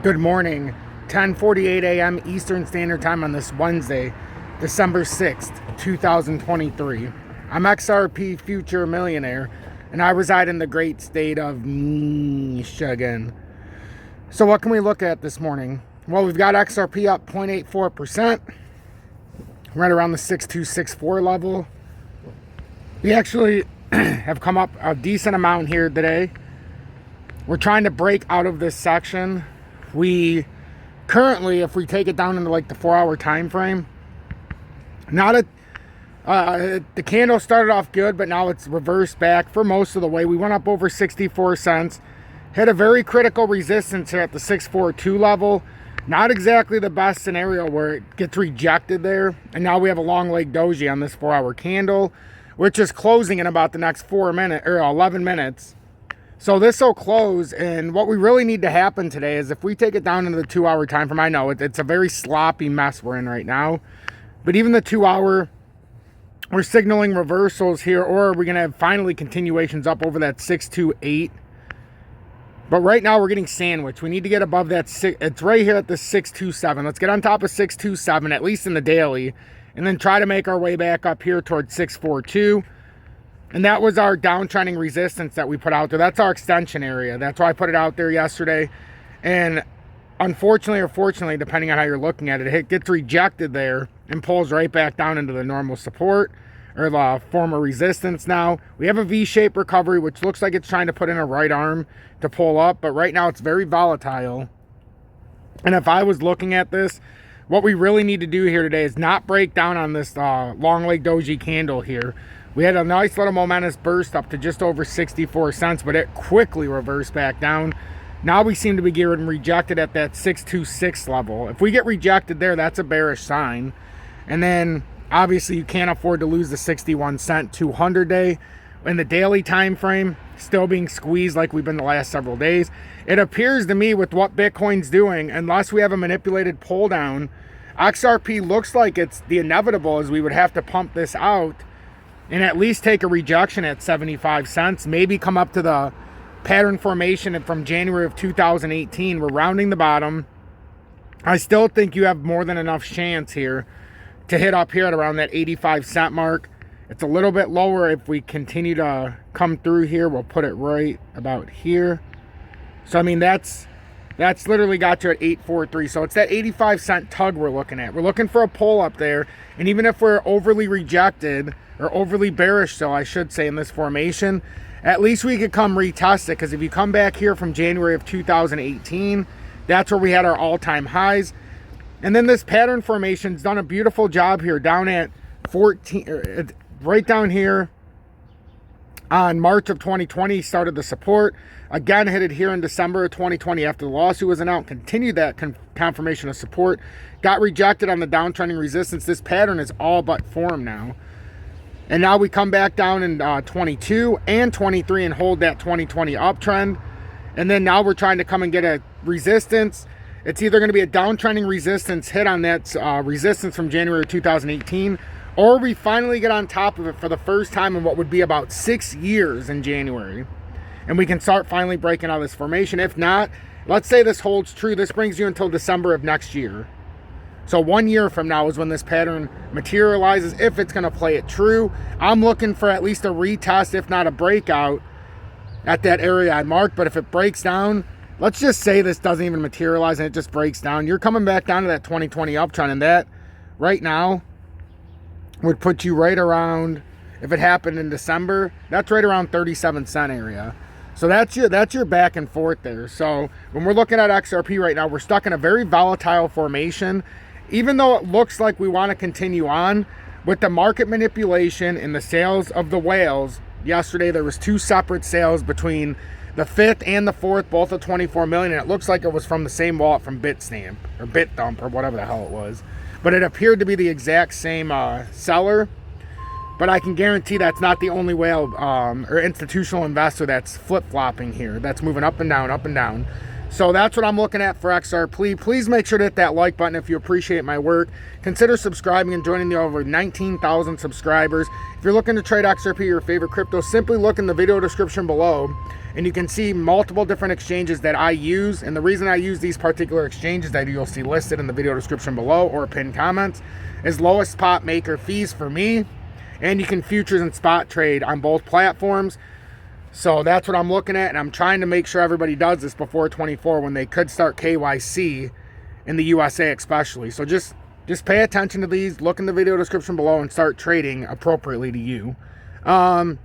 Good morning, 10:48 a.m. Eastern Standard Time on this Wednesday, December 6th, 2023. I'm XRP Future Millionaire, and I reside in the great state of Michigan. So what can we look at this morning? Well, we've got XRP up 0.84%, right around the 6264 level. We actually have come up a decent amount here today. We're trying to break out of this section. We currently, if we take it down into like the 4-hour time frame, the candle started off good, but now it's reversed back for most of the way. We went up over 64 cents, hit a very critical resistance here at the 642 level. Not exactly the best scenario where it gets rejected there. And now we have a long leg doji on this 4-hour candle, which is closing in about the next 11 minutes. So this will close, and what we really need to happen today is if we take it down into the 2-hour time frame, I know it's a very sloppy mess we're in right now, but even the 2-hour, we're signaling reversals here, or we're going to have finally continuations up over that 628. But right now we're getting sandwiched. We need to get above that it's right here at the 627. Let's get on top of 627, at least in the daily, and then try to make our way back up here towards 642. And that was our downtrending resistance that we put out there. That's our extension area. That's why I put it out there yesterday. And unfortunately or fortunately, depending on how you're looking at it, it gets rejected there and pulls right back down into the normal support or the former resistance now. We have a V-shaped recovery, which looks like it's trying to put in a right arm to pull up. But right now it's very volatile. And if I was looking at this, what we really need to do here today is not break down on this long leg doji candle here. We had a nice little momentous burst up to just over 64 cents, but it quickly reversed back down. Now we seem to be getting rejected at that 626 level. If we get rejected there, that's a bearish sign. And then obviously you can't afford to lose the 61 cent 200 day. In the daily time frame, still being squeezed like we've been the last several days. It appears to me with what Bitcoin's doing, unless we have a manipulated pull down, XRP looks like it's the inevitable is we would have to pump this out and at least take a rejection at 75 cents, maybe come up to the pattern formation from January of 2018. We're rounding the bottom. I still think you have more than enough chance here to hit up here at around that 85 cent mark. It's a little bit lower if we continue to come through here. We'll put it right about here. So, I mean, that's literally got you at 843. So it's that 85 cent tug we're looking at. We're looking for a pull up there. And even if we're overly rejected, or overly bearish, so I should say, in this formation, at least we could come retest it, because if you come back here from January of 2018, that's where we had our all-time highs. And then this pattern formation's done a beautiful job here down at 14, right down here on March of 2020, started the support. Again, hit it here in December of 2020 after the lawsuit was announced, continued that confirmation of support, got rejected on the downtrending resistance. This pattern is all but formed now. And now we come back down in 22 and 23 and hold that 2020 uptrend. And then now we're trying to come and get a resistance. It's either going to be a downtrending resistance hit on that resistance from January 2018, or we finally get on top of it for the first time in what would be about 6 years in January. And we can start finally breaking out of this formation. If not, let's say this holds true. This brings you until December of next year. So 1 year from now is when this pattern materializes, if it's going to play it true. I'm looking for at least a retest, if not a breakout, at that area I marked. But if it breaks down, let's just say this doesn't even materialize and it just breaks down. You're coming back down to that 2020 uptrend, and that right now would put you right around, if it happened in December, that's right around 37 cent area. So that's your back and forth there. So when we're looking at XRP right now, we're stuck in a very volatile formation. Even though it looks like we want to continue on with the market manipulation and the sales of the whales, yesterday there was 2 separate sales between the 5th and the 4th, both of 24 million, and it looks like it was from the same wallet from Bitstamp or BitDump or whatever the hell it was. But it appeared to be the exact same seller. But I can guarantee that's not the only whale or institutional investor that's flip-flopping here, that's moving up and down, up and down. So that's what I'm looking at for XRP. Please make sure to hit that like button if you appreciate my work. Consider subscribing and joining the over 19,000 subscribers. If you're looking to trade XRP, your favorite crypto, simply look in the video description below and you can see multiple different exchanges that I use. And the reason I use these particular exchanges that you'll see listed in the video description below or pinned comments is lowest spot maker fees for me. And you can futures and spot trade on both platforms. So that's what I'm looking at, and I'm trying to make sure everybody does this before 24 when they could start KYC in the USA especially. So just pay attention to these, look in the video description below, and start trading appropriately to you. Other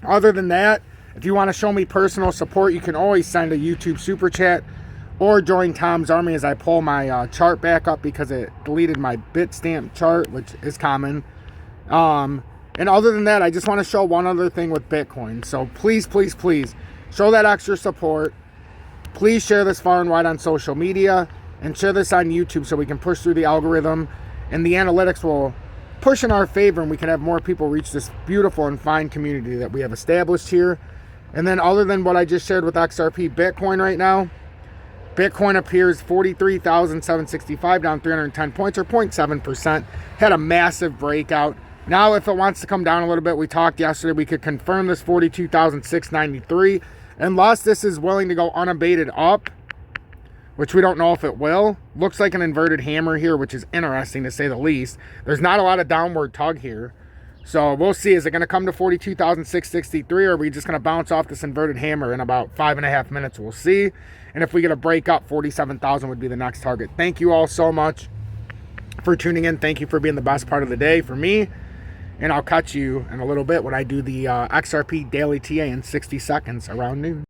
than that, if you want to show me personal support, you can always send a YouTube super chat or join Tom's Army as I pull my chart back up because it deleted my Bitstamp chart, which is common. And other than that, I just want to show one other thing with Bitcoin. So please, please, please show that extra support. Please share this far and wide on social media and share this on YouTube so we can push through the algorithm and the analytics will push in our favor and we can have more people reach this beautiful and fine community that we have established here. And then other than what I just shared with XRP, Bitcoin right now, Bitcoin appears 43,765, down 310 points or 0.7%. Had a massive breakout. Now, if it wants to come down a little bit, we talked yesterday, we could confirm this 42,693 unless this is willing to go unabated up, which we don't know if it will. Looks like an inverted hammer here, which is interesting to say the least. There's not a lot of downward tug here. So we'll see. Is it going to come to 42,663 or are we just going to bounce off this inverted hammer in about 5.5 minutes? We'll see. And if we get a break up, 47,000 would be the next target. Thank you all so much for tuning in. Thank you for being the best part of the day for me. And I'll catch you in a little bit when I do the XRP Daily TA in 60 seconds around noon.